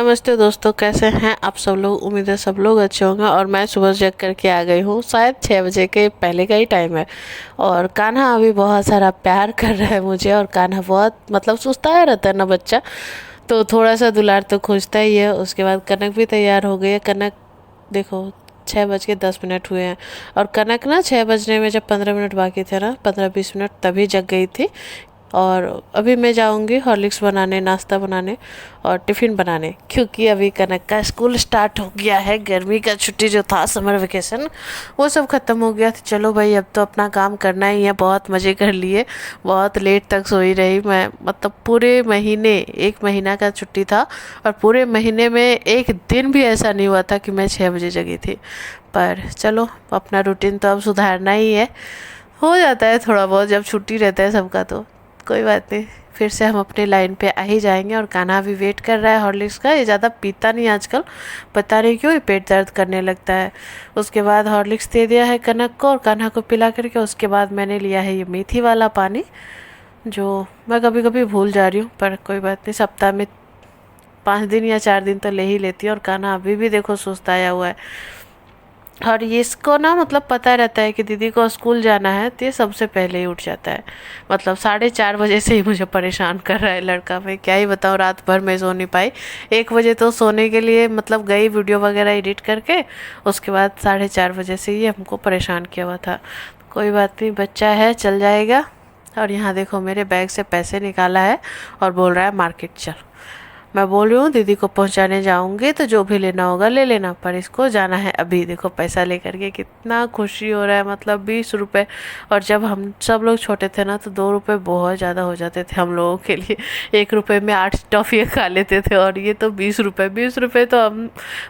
नमस्ते दोस्तों, कैसे हैं आप सब लोग। उम्मीद है सब लोग अच्छे होंगे। और मैं सुबह जग करके आ गई हूँ, शायद 6 बजे के पहले का ही टाइम है। और कान्हा अभी बहुत सारा प्यार कर रहा है मुझे। और कान्हा बहुत मतलब सुस्ताया रहता है ना बच्चा, तो थोड़ा सा दुलार तो खोजता ही है। उसके बाद कनक भी तैयार हो गई है। कनक देखो 6:10 हुए हैं। और कनक ना 6 बजने में जब 15 मिनट बाकी थे ना, 15-20 मिनट, तभी जग गई थी। और अभी मैं जाऊंगी हॉर्लिक्स बनाने, नाश्ता बनाने और टिफ़िन बनाने, क्योंकि अभी कनक का स्कूल स्टार्ट हो गया है। गर्मी का छुट्टी जो था, समर वेकेशन, वो सब ख़त्म हो गया। तो चलो भाई, अब तो अपना काम करना ही है। बहुत मज़े कर लिए, बहुत लेट तक सोई रही मैं। मतलब पूरे महीने, 1 महीना का छुट्टी था, और पूरे महीने में एक दिन भी ऐसा नहीं हुआ था कि मैं 6 बजे जगी थी। पर चलो, अपना रूटीन तो अब सुधारना ही है। हो जाता है थोड़ा बहुत जब छुट्टी रहता है सबका, तो कोई बात नहीं। फिर से हम अपने लाइन पे आ ही जाएंगे। और कान्हा भी वेट कर रहा है हॉर्लिक्स का। ये ज़्यादा पीता नहीं आजकल, पता नहीं क्यों, ये पेट दर्द करने लगता है। उसके बाद हॉर्लिक्स दे दिया है कनक को, और कान्हा को पिला करके उसके बाद मैंने लिया है ये मेथी वाला पानी, जो मैं कभी कभी भूल जा रही हूँ। पर कोई बात नहीं, सप्ताह में 5 दिन या 4 दिन तो ले ही लेती हूँ। और कान्हा अभी भी देखो सुस्ताया हुआ है। और ये इसको ना मतलब पता रहता है कि दीदी को स्कूल जाना है, तो ये सबसे पहले ही उठ जाता है। मतलब 4:30 बजे से ही मुझे परेशान कर रहा है लड़का। मैं क्या ही बताऊँ, रात भर मैं सो नहीं पाई। 1 बजे तो सोने के लिए मतलब गई वीडियो वगैरह एडिट करके। उसके बाद 4:30 बजे से ही हमको परेशान किया हुआ था। कोई बात नहीं, बच्चा है, चल जाएगा। और यहाँ देखो मेरे बैग से पैसे निकाला है और बोल रहा है मार्केट चल। मैं बोल रही हूँ दीदी को पहुँचाने जाऊँगी, तो जो भी लेना होगा ले लेना, पर इसको जाना है अभी। देखो पैसा लेकर के कितना खुशी हो रहा है, मतलब 20 रुपये। और जब हम सब लोग छोटे थे ना, तो 2 रुपये बहुत ज़्यादा हो जाते थे हम लोगों के लिए। 1 रुपये में 8 टॉफ़ियाँ खा लेते थे, और ये तो 20 रुपये। 20 रुपये तो हम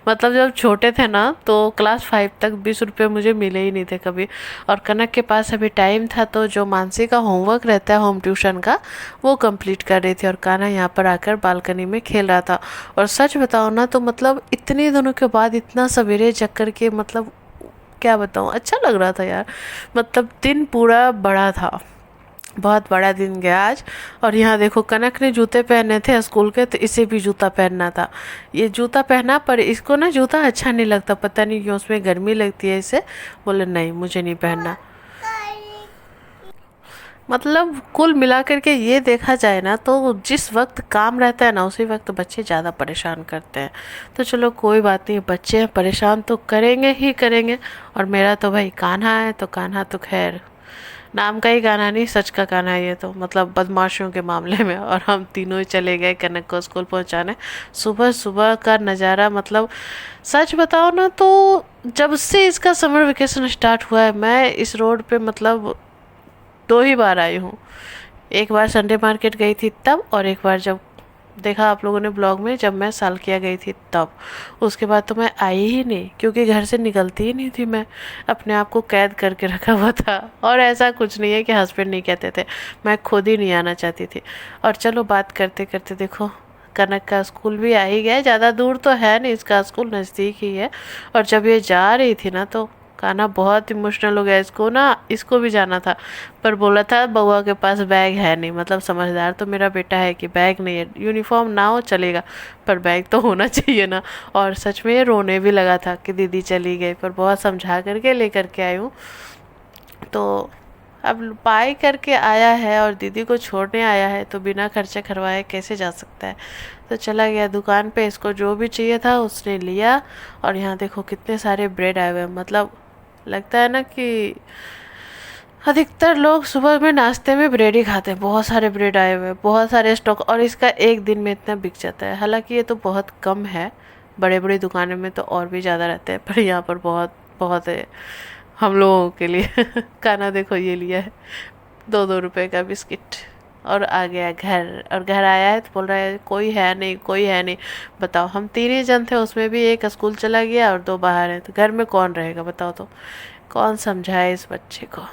मतलब जब छोटे थे ना, तो क्लास 5 तक 20 रुपये मुझे मिले ही नहीं थे कभी। और कनक के पास अभी टाइम था, तो जो मानसी का होमवर्क रहता है होम ट्यूशन का, वो कंप्लीट कर रही थी। और कान्हा यहाँ पर आकर बालकनी में खेल रहा था। और सच बताओ ना, तो मतलब इतने दिनों के बाद इतना सवेरे जग कर के, मतलब क्या बताऊँ, अच्छा लग रहा था यार। मतलब दिन पूरा बड़ा था, बहुत बड़ा दिन गया आज। और यहाँ देखो कनक ने जूते पहने थे स्कूल के, तो इसे भी जूता पहनना था। ये जूता पहना, पर इसको ना जूता अच्छा नहीं लगता, पता नहीं क्यों, उसमें गर्मी लगती है इसे। बोले नहीं, मुझे नहीं पहनना। मतलब कुल मिला करके ये देखा जाए ना, तो जिस वक्त काम रहता है ना, उसी वक्त बच्चे ज़्यादा परेशान करते हैं। तो चलो कोई बात नहीं, बच्चे परेशान तो करेंगे ही करेंगे। और मेरा तो भाई कान्हा है, तो कान्हा तो खैर नाम का ही कान्हा नहीं, सच का कान्हा है ये तो, मतलब बदमाशियों के मामले में। और हम तीनों ही चले गए कनक को स्कूल पहुंचाने। सुबह सुबह का नज़ारा, मतलब सच बताओ ना, तो जब से इसका समर वेकेशन स्टार्ट हुआ है, मैं इस रोड पे मतलब 2 ही बार आई हूँ। एक बार संडे मार्केट गई थी तब, और एक बार जब देखा आप लोगों ने ब्लॉग में, जब मैं सालकिया गई थी तब। उसके बाद तो मैं आई ही नहीं, क्योंकि घर से निकलती ही नहीं थी मैं। अपने आप को कैद करके रखा हुआ था। और ऐसा कुछ नहीं है कि हस्बैंड नहीं कहते थे, मैं खुद ही नहीं आना चाहती थी। और चलो बात करते करते देखो कनक का स्कूल भी आ ही गया। ज़्यादा दूर तो है नहीं, इसका स्कूल नज़दीक ही है। और जब ये जा रही थी ना, तो कान्हा बहुत इमोशनल हो गया। इसको ना, इसको भी जाना था, पर बोला था बउआ के पास बैग है नहीं। मतलब समझदार तो मेरा बेटा है कि बैग नहीं है, यूनिफॉर्म ना हो चलेगा, पर बैग तो होना चाहिए ना। और सच में ये रोने भी लगा था कि दीदी चली गई, पर बहुत समझा करके लेकर के आई हूँ। तो अब पाई करके आया है और दीदी को छोड़ने आया है, तो बिना खर्चे करवाए कैसे जा सकता है। तो चला गया दुकान पे, इसको जो भी चाहिए था उसने लिया। और यहाँ देखो कितने सारे ब्रेड आए हुए हैं। मतलब लगता है ना कि अधिकतर लोग सुबह में नाश्ते में ब्रेड ही खाते हैं। बहुत सारे ब्रेड आए हुए हैं, बहुत सारे स्टॉक, और इसका एक दिन में इतना बिक जाता है। हालांकि ये तो बहुत कम है, बड़े बड़ी दुकानों में तो और भी ज़्यादा रहते हैं, पर यहाँ पर बहुत बहुत है हम लोगों के लिए। खाना देखो ये लिया है 2-2 रुपए का बिस्किट, और आ गया घर। और घर आया है तो बोल रहा है कोई है नहीं, कोई है नहीं। बताओ, हम 3 ही जन थे, उसमें भी एक स्कूल चला गया और 2 बाहर हैं, तो घर में कौन रहेगा बताओ। तो कौन समझाए इस बच्चे को।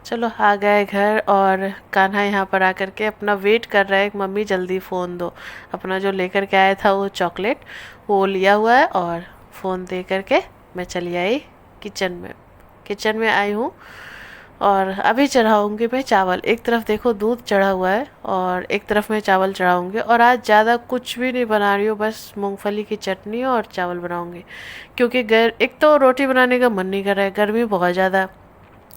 चलो आ गए घर, और कान्हा यहाँ पर आकर के अपना वेट कर रहा है कि मम्मी जल्दी फ़ोन दो। अपना जो लेकर के आया था वो चॉकलेट, वो लिया हुआ है। और फ़ोन दे करके मैं चली आई किचन में। किचन में आई हूँ, और अभी चढ़ाऊँगी मैं चावल। एक तरफ देखो दूध चढ़ा हुआ है और एक तरफ मैं चावल चढ़ाऊँगी। और आज ज़्यादा कुछ भी नहीं बना रही हूँ, बस मूंगफली की चटनी और चावल बनाऊँगी। क्योंकि एक तो रोटी बनाने का मन नहीं कर रहा है, गर्मी बहुत ज़्यादा।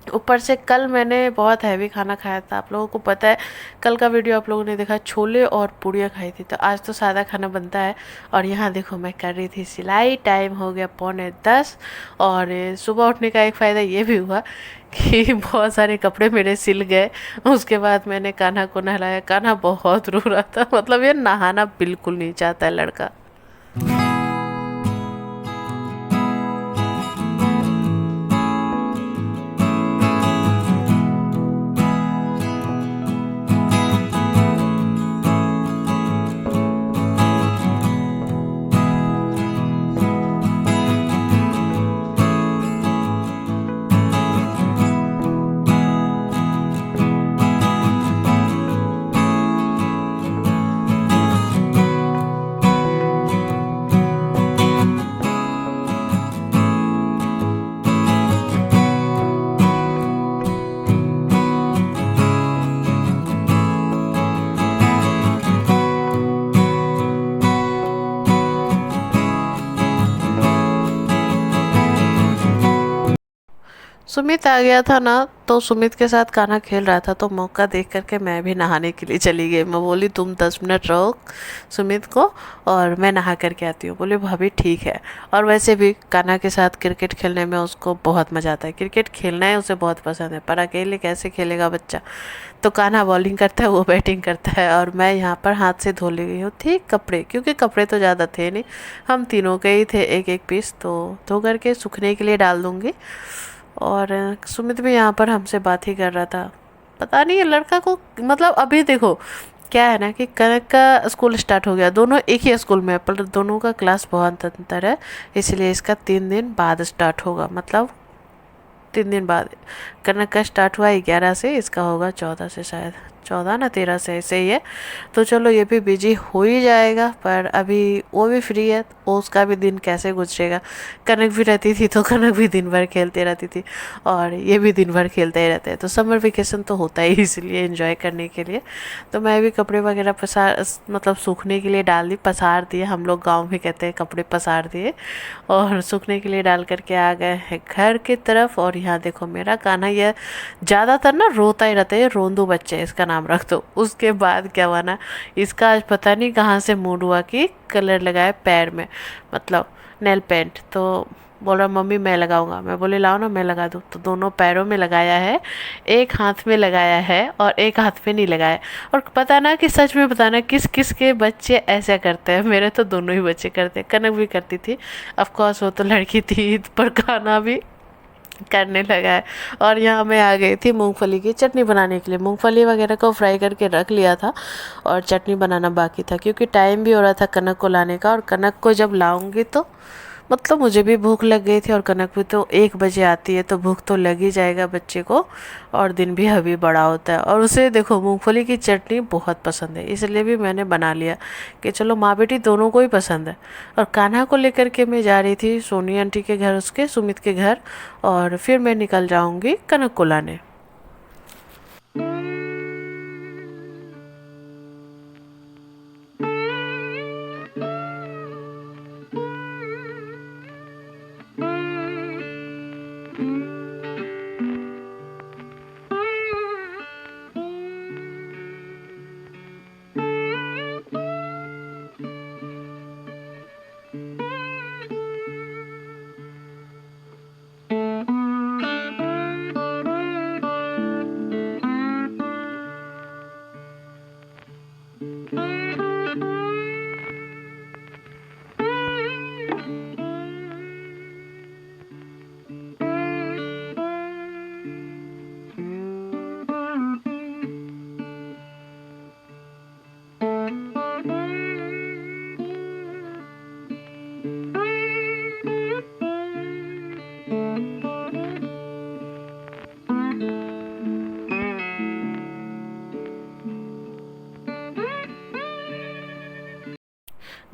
ऊपर से कल मैंने बहुत हैवी खाना खाया था, आप लोगों को पता है। कल का वीडियो आप लोगों ने देखा, छोले और पूड़ियाँ खाई थी। तो आज तो सादा खाना बनता है। और यहाँ देखो मैं कर रही थी सिलाई। टाइम हो गया 9:45। और सुबह उठने का एक फ़ायदा ये भी हुआ कि बहुत सारे कपड़े मेरे सिल गए। उसके बाद मैंने कान्हा को नहलाया। कान्हा बहुत रो रहा था, मतलब ये नहाना बिल्कुल नहीं चाहता है लड़का। सुमित आ गया था ना, तो सुमित के साथ कान्हा खेल रहा था, तो मौका देख करके मैं भी नहाने के लिए चली गई। मैं बोली तुम 10 मिनट रहो सुमित को, और मैं नहा करके आती हूँ। बोले भाभी ठीक है। और वैसे भी कान्हा के साथ क्रिकेट खेलने में उसको बहुत मज़ा आता है। क्रिकेट खेलना है उसे बहुत पसंद है, पर अकेले कैसे खेलेगा बच्चा। तो कान्हा बॉलिंग करता है, वो बैटिंग करता है, और मैं यहाँ पर हाथ से धो ले गई हूँ ठीक कपड़े, क्योंकि कपड़े तो ज़्यादा थे नहीं, हम तीनों के ही थे एक एक पीस। तो धो करके सूखने के लिए डाल दूँगी। और सुमित भी यहाँ पर हमसे बात ही कर रहा था। पता नहीं ये लड़का को, मतलब अभी देखो क्या है ना कि कनक का स्कूल स्टार्ट हो गया। दोनों एक ही स्कूल में है, पर दोनों का क्लास बहुत अंतर है। इसलिए इसका 3 दिन बाद स्टार्ट होगा, मतलब 3 दिन बाद। कनक का स्टार्ट हुआ 11 से, इसका होगा 14 से, शायद 14 ना 13 से, ऐसे ही है। तो चलो ये भी बिजी हो ही जाएगा, पर अभी वो भी फ्री है, वो उसका भी दिन कैसे गुजरेगा। कनक भी रहती थी तो कनक भी दिन भर खेलती रहती थी, और ये भी दिन भर खेलते ही रहते हैं। तो समर वेकेशन तो होता ही इसलिए, एंजॉय करने के लिए। तो मैं भी कपड़े वगैरह पसार, मतलब सूखने के लिए डाल दी, पसार दिए, हम लोग गाँव में कहते हैं कपड़े पसार दिए। और सूखने के लिए डाल करके आ गए हैं घर की तरफ। और यहाँ देखो मेरा कान्हा, ये ज़्यादातर ना रोता ही रहता है, ये रोंदू बच्चे है, इसका नाम रख दो। उसके बाद क्या हुआ ना, इसका आज पता नहीं कहाँ से मूड हुआ कि कलर लगाए पैर में, मतलब नेल पेंट। तो बोल रहा मम्मी मैं लगाऊंगा। मैं बोले लाओ ना मैं लगा दूँ। तो दोनों पैरों में लगाया है, एक हाथ में लगाया है और एक हाथ में नहीं लगाया। और पता ना कि सच में बताना किस किस के बच्चे ऐसा करते हैं। मेरे तो दोनों ही बच्चे करते हैं, कनक भी करती थी, ऑफ कोर्स वो तो लड़की थी, पर खाना भी करने लगा है। और यहाँ मैं आ गई थी मूंगफली की चटनी बनाने के लिए। मूंगफली वगैरह को फ्राई करके रख लिया था, और चटनी बनाना बाकी था, क्योंकि टाइम भी हो रहा था कनक को लाने का। और कनक को जब लाऊंगी तो, मतलब मुझे भी भूख लग गई थी, और कनक भी तो 1 बजे आती है, तो भूख तो लग ही जाएगा बच्चे को। और दिन भी अभी बड़ा होता है, और उसे देखो मूंगफली की चटनी बहुत पसंद है, इसलिए भी मैंने बना लिया कि चलो माँ बेटी दोनों को ही पसंद है। और कान्हा को लेकर के मैं जा रही थी सोनी आंटी के घर, उसके सुमित के घर। और फिर मैं निकल जाऊंगी कनक को लाने।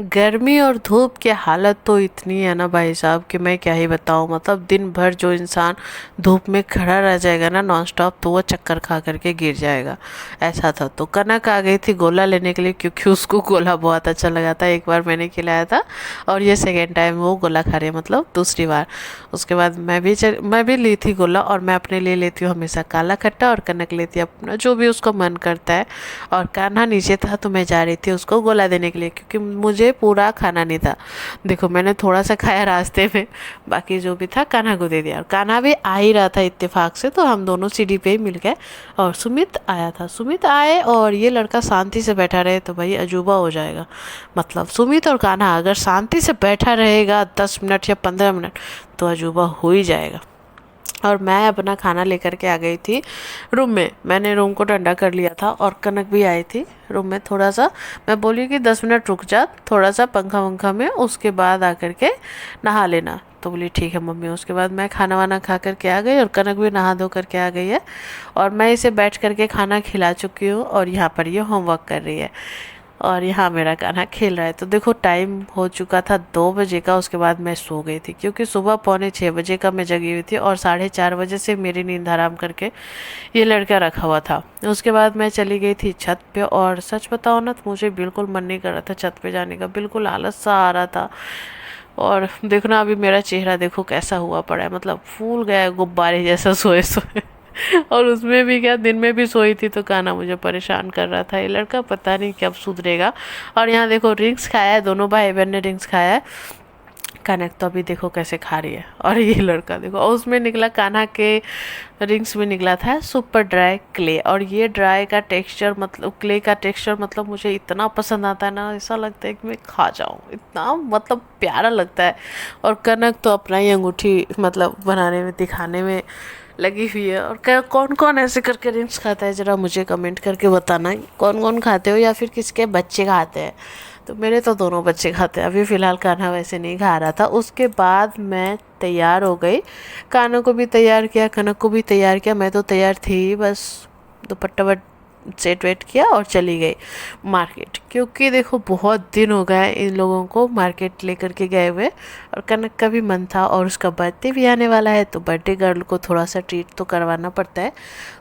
गर्मी और धूप की हालत तो इतनी है ना भाई साहब कि मैं क्या ही बताऊँ। मतलब दिन भर जो इंसान धूप में खड़ा रह जाएगा ना नॉन स्टॉप, तो वो चक्कर खा करके गिर जाएगा, ऐसा था। तो कनक आ गई थी गोला लेने के लिए, क्योंकि उसको गोला बहुत अच्छा लगा था। एक बार मैंने खिलाया था और ये सेकेंड टाइम वो गोला खा रही है, मतलब दूसरी बार। उसके बाद मैं भी ली थी गोला, और मैं अपने लिए लेती हूँ हमेशा काला खट्टा, और कनक लेती है अपना जो भी उसको मन करता है। और कान्हा नीचे था तो मैं जा रही थी उसको गोला देने के लिए, क्योंकि मुझे पूरा खाना नहीं था। देखो मैंने थोड़ा सा खाया रास्ते में, बाकी जो भी था कान्हा को दे दिया। और कान्हा भी आ ही रहा था इत्तेफाक से, तो हम दोनों सीढ़ी पे ही मिल गए। और सुमित आया था, सुमित आए और ये लड़का शांति से बैठा रहे तो भाई अजूबा हो जाएगा। मतलब सुमित और कान्हा अगर शांति से बैठा रहेगा 10 मिनट या 15 मिनट, तो अजूबा हो ही जाएगा। और मैं अपना खाना लेकर के आ गई थी रूम में। मैंने रूम को ठंडा कर लिया था, और कनक भी आई थी रूम में। थोड़ा सा मैं बोली कि 10 मिनट रुक जा, थोड़ा सा पंखा वंखा में, उसके बाद आकर के नहा लेना। तो बोली ठीक है मम्मी। उसके बाद मैं खाना वाना खा करके आ गई, और कनक भी नहा धो करके आ गई है। और मैं इसे बैठ करके खाना खिला चुकी हूँ, और यहाँ पर ये होमवर्क कर रही है, और यहाँ मेरा कान्हा खेल रहा है। तो देखो टाइम हो चुका था 2 बजे का। उसके बाद मैं सो गई थी, क्योंकि सुबह 5:45 का मैं जगी हुई थी, और 4:30 बजे से मेरी नींद हराम करके ये लड़का रखा हुआ था। उसके बाद मैं चली गई थी छत पे, और सच बताओ ना तो मुझे बिल्कुल मन नहीं कर रहा था छत पे जाने का, बिल्कुल आलस सा आ रहा था। और देखो ना अभी मेरा चेहरा देखो कैसा हुआ पड़ा है, मतलब फूल गया है गुब्बारे जैसा सोए सोए। और उसमें भी क्या, दिन में भी सोई थी तो कान्हा मुझे परेशान कर रहा था। ये लड़का पता नहीं कब सुधरेगा। और यहाँ देखो ड्रिंक्स खाया है, दोनों भाई बहन ने ड्रिंक्स खाया है। कनक तो अभी देखो कैसे खा रही है, और ये लड़का देखो। और उसमें निकला, कान्हा के रिंग्स में निकला था सुपर ड्राई क्ले। और ये ड्राई का टेक्सचर, मतलब क्ले का टेक्सचर, मतलब मुझे इतना पसंद आता है ना, ऐसा लगता है कि मैं खा जाऊँ, इतना मतलब प्यारा लगता है। और कनक तो अपना ही अंगूठी मतलब बनाने में, दिखाने में लगी हुई है। और क्या कौन कौन ऐसे करके रिंग्स खाता है, ज़रा मुझे कमेंट करके बताना कौन कौन खाते हो, या फिर किसके बच्चे खाते हैं। तो मेरे तो दोनों बच्चे खाते हैं। अभी फ़िलहाल कान्हा वैसे नहीं खा रहा था। उसके बाद मैं तैयार हो गई, कान्हा को भी तैयार किया, कनक को भी तैयार किया। मैं तो तैयार थी, बस दुपट्टा सेट वेट किया और चली गई मार्केट, क्योंकि देखो बहुत दिन हो गए इन लोगों को मार्केट लेकर के गए हुए। और कनक का भी मन था, और उसका बर्थडे भी आने वाला है, तो बर्थडे गर्ल को थोड़ा सा ट्रीट तो करवाना पड़ता है।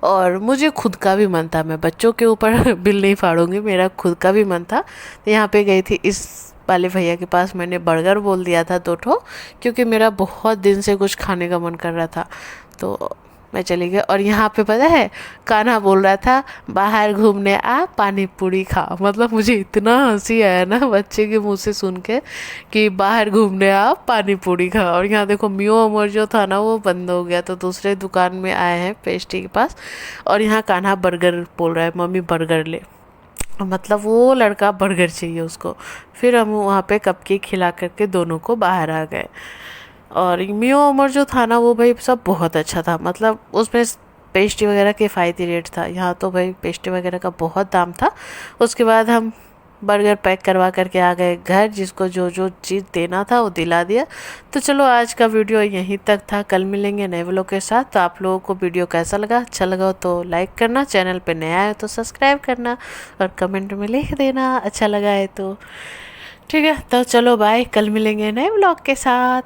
और मुझे खुद का भी मन था, मैं बच्चों के ऊपर बिल नहीं फाड़ूंगी, मेरा खुद का भी मन था। तो यहाँ पे गई थी इस वाले भैया के पास, मैंने बर्गर बोल दिया था 2 क्योंकि मेरा बहुत दिन से कुछ खाने का मन कर रहा था। तो मैं चली गई, और यहाँ पे पता है कान्हा बोल रहा था बाहर घूमने आ, पानी पूरी खा। मतलब मुझे इतना हंसी आया ना बच्चे के मुंह से सुन के कि बाहर घूमने आ, पानी पूरी खा। और यहाँ देखो मियो अमर जो था ना वो बंद हो गया, तो दूसरे दुकान में आए हैं पेस्ट्री के पास। और यहाँ कान्हा बर्गर बोल रहा है, मम्मी बर्गर ले। मतलब वो लड़का बर्गर चाहिए उसको। फिर हम वहाँ पे कपकेक खिला करके दोनों को बाहर आ गए। और मियो अमर जो था ना वो भाई सब बहुत अच्छा था, मतलब उसमें पेस्ट्री वगैरह किफ़ायती रेट था। यहाँ तो भाई पेस्ट्री वगैरह का बहुत दाम था। उसके बाद हम बर्गर पैक करवा करके आ गए घर, जिसको जो जो चीज़ देना था वो दिला दिया। तो चलो आज का वीडियो यहीं तक था, कल मिलेंगे नए व्लॉग के साथ। तो आप लोगों को वीडियो कैसा लगा, अच्छा लगा तो लाइक करना, चैनल पे नया है तो सब्सक्राइब करना, और कमेंट में लिख देना अच्छा लगा है तो। ठीक है, तो चलो बाय, कल मिलेंगे नए व्लॉग के साथ।